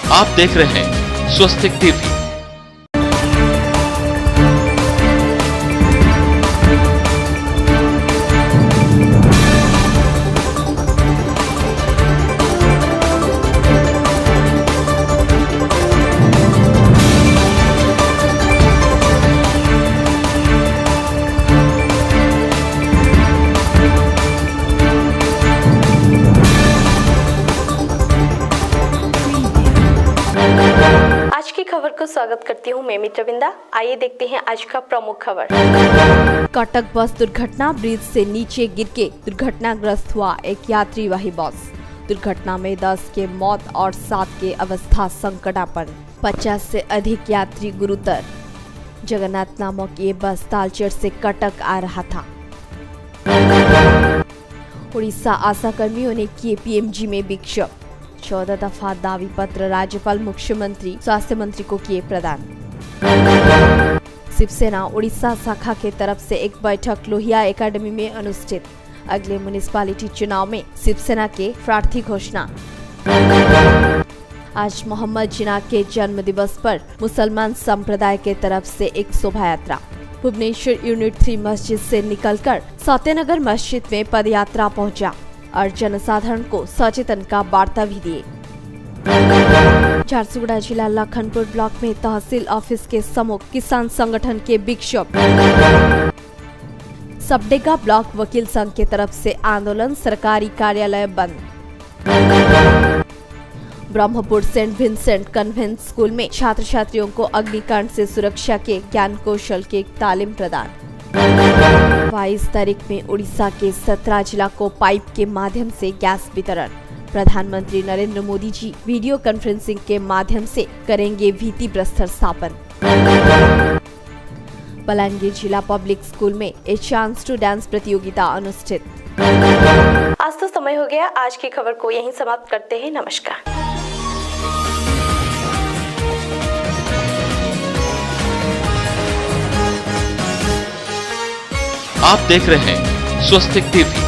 आप देख रहे हैं स्वस्तिक टीवी। आज की खबर को स्वागत करती हूँ मैं मित्रविंदा। आइए देखते हैं आज का प्रमुख खबर। कटक बस दुर्घटना, ब्रिज से नीचे गिर के दुर्घटनाग्रस्त हुआ एक यात्रीवाही बस। दुर्घटना में 10 के मौत और 7 के अवस्था संकटापन्न। 50 से अधिक यात्री गुरुतर। जगन्नाथ नामक ये बस तालचेर से कटक आ रहा था। उड़ीसा आशा कर्मियों ने किए पीएमजी में विक्षोभ। 14 दफा दावी पत्र राज्यपाल, मुख्यमंत्री, स्वास्थ्य मंत्री को किए प्रदान। शिवसेना उड़ीसा शाखा के तरफ से एक बैठक लोहिया एकेडमी में अनुष्ठित। अगले म्युनिसिपैलिटी चुनाव में शिवसेना के प्रार्थी घोषणा। आज मोहम्मद जिन्ना के जन्म दिवस पर मुसलमान संप्रदाय के तरफ से एक शोभा यात्रा भुवनेश्वर यूनिट 3 मस्जिद से निकलकर सत्यनगर मस्जिद में पदयात्रा पहुंचा और जनसाधारण को सचेतन का वार्ता भी दिए। झारसुगुड़ा जिला लखनपुर ब्लॉक में तहसील ऑफिस के सम्मुख किसान संगठन के विक्षोभ। सबडेगा ब्लॉक वकील संघ के तरफ से आंदोलन, सरकारी कार्यालय बंद। Brahmapur Saint Vincent convent school में छात्र छात्रियों को अग्निकांड से सुरक्षा के ज्ञान कौशल की तालीम प्रदान। 22 तारीख में उड़ीसा के 17 जिला को पाइप के माध्यम से गैस वितरण। प्रधानमंत्री नरेंद्र मोदी जी वीडियो कॉन्फ्रेंसिंग के माध्यम से करेंगे भित्ति प्रस्तर स्थापन। बलांगीर जिला पब्लिक स्कूल में ए चांस टू डांस प्रतियोगिता अनुष्ठित। आज तो समय हो गया। आज की खबर को यहीं समाप्त करते हैं। नमस्कार। आप देख रहे हैं स्वस्तिक टीवी।